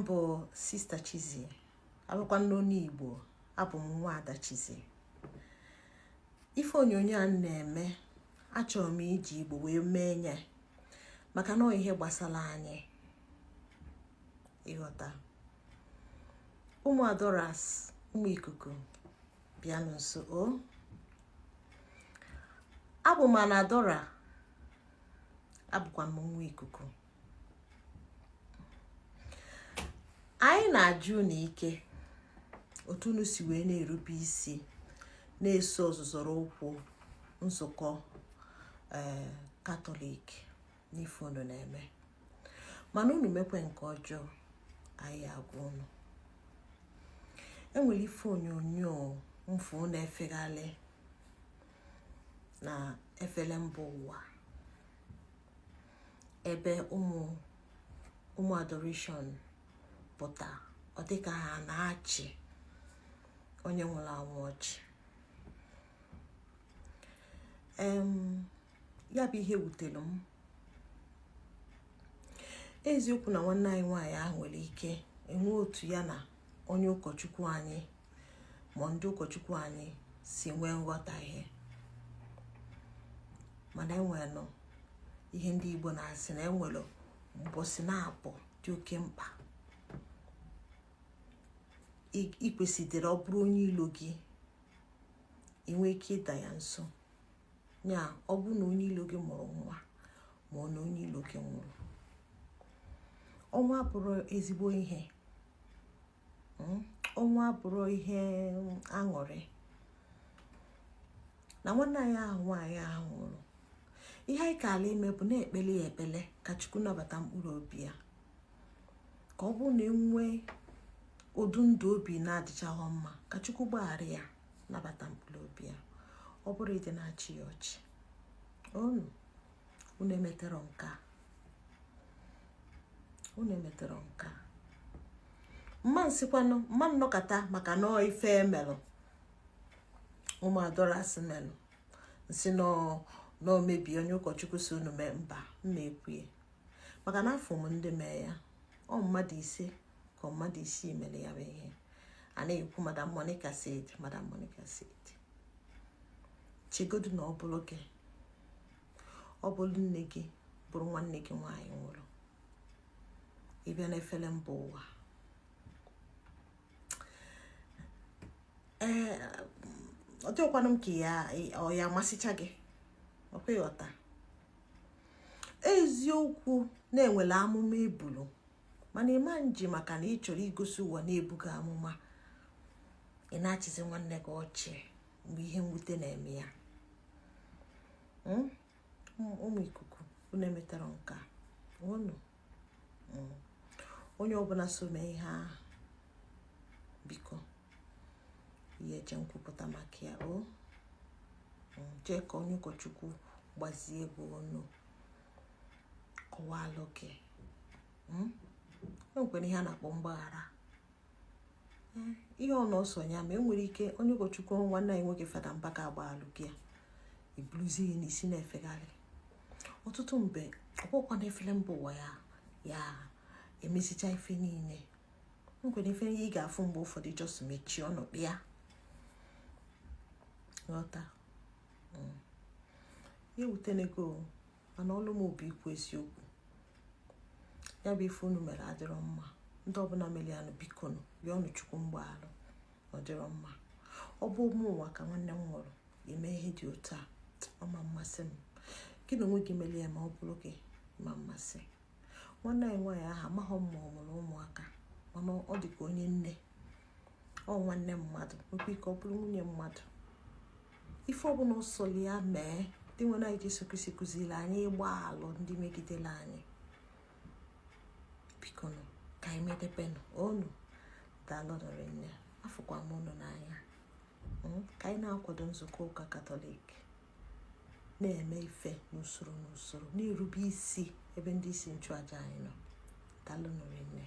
bụ Sister Chizie, abụkwa n'onye Igbo, abụ m Nwaada Chizie. Ife onyonyo a na-eme achọrọ m iji Igbo wee mee nye maka na ihe gbasara anyị ịghọta. Ụmụ Adoras, ụmụ ikuku bịanụ nso. O abụ m na Adora, abụkwa m nwa ikuku. Anyị na-ajụ n'ike otu unu si wee na-erube isi na-eso ọzụzọrọ ụkwụ nzukọ Katọlik n'ife unu na-eme, mana unu mekwe nke ọjọọ. Anyị agwa unu enwere ife onyonyo mfu na-efegharị na efele mba ụwa ebe ụmụ adoration pụta, ọ dịka ha na-achị onye nwụrụ anwụ ọchị. Ya bụ ihe wutere m. Eziokwu na nwanne anyị nwaanyị ahụ nwere ike enwe otu ya na onye ụkọchukwu anyị ma ndị ụkọchukwu anyị si nwee nghọtahie, mana enwere ihe ndị Igbo na-asị na enwere mbọsị na-apụ dị oke mkpa. Ikwesịrị ọ bụrụ onye ilo gị inwe ike ịda ya nso, ya ọ bụrụ na onye ilo gị mụrụ nwa ma ọ na onye ilo gị nwụrụ. Ọnwa abụrụ ezigbo ihe, ọnwa abụrụ ihe aṅụrị na nwanne anyị ahụ nwaanyị ahụ nwụrụ. Ihe anyị ka ala ime bụ na-ekpele ya ekpele ka Chukwu nabata mkpụrụ obi ya, ka ọ bụrụ na enwee ụdị ndụ obi na-adịchaghị mma ka Chukwu gbaghara ya, nabata mkpụrụ obi ya. Ọ bụrụ ịdị na-achị ya ọchị, unu emetero nka, unu emetero nka. Mma nsikwanụ mma nnọkọta maka na ife emelụ ụmụ Adoras melụ nsị nọ mebi onye ụkọchukwu si unu mee mba mma ekwuye, maka na afọ m ndị mee ya ọ mmadụ ise ka mmadụ isii mere ya bụ ihe. A na-ekwu Madam Monica said, Madam Monica said. Chegodu na ọ bụrụ gị, ọ bụrụ nne gị bụrụ nwanne gị nwaanyị nwụrụ, ịbịa n'efere mba ụwa. Ọ dịkwanụ m ka ya amasịcha gị, ọkwa ịghọta. Eziokwu na-enwere amụma ebulu, mana ịma nji maka na ị chọrọ igosi ụwa na-ebuga amụma ị na-achịzi nwanne gị ọchị mgbe ihe mwute na-eme ya. Ụmụ ikuku unu emetara nka unu. Onye ọbụla so mee ihe ahụ, biko ihe eje nkwupụta maka ya. Jee ka onye ụkọchukwu gbazie ego unu kọwalụ gị. Enwekwara ihe a na-akpọ mgbaghara. Ihe ọ nọọsọ ya ma enwere ike onye ụkọchukwu nwanne anyị nwoke Fada Mbaka agbaalụ gị ya, iburuzie n'isi na-efegharị. Ọtụtụ mgbe ọkpọkwa na efere mba ụwa ya emesicha ife niile. Enwekwara ife ị ga-afụ mgbe ụfọdụ just mechie ọnọdụ ya, ghọta. Ya wutenego, mana ọlụ m obi ikwu eziokwu. Ya bụ ife unu mere adịrọ mma. Ndị ọbụla mere ya biko rịọ ọnụ Chukwu mgbaghalụ, ọ dịrọ mma. Ọ bụ ụmụ ụwa ka nwanne m nwụrụ eme ihe dị otu a, ọ ma mmasị m. Gị na onwe gị mere ya ma ọ bụrụ gị ma mmasị. Nwanne anyị nwaanyị ahụ amaghọ m ma ọ mụrụ ụmụaka, mana ọ dị ka onye nne. Ọ nwanne mmadụ, nwekwa ike ọ bụrụ nwunye mmadụ. Ife ọbụla ụsọli ya mee, dị nwere anyị Jesu Kristi kụziri anyị ịgba alụ ndị megidere anyị. Biko ka anyị medebenụ unu. Daalụ nne, afụkwa m unu n'anya. Ka anyị na-akwado nzukọ ụka Katọlik, na-eme ife n'usoro na-erube isi ebe ndị isi nchụaja anyị nọ. Daalụ nne.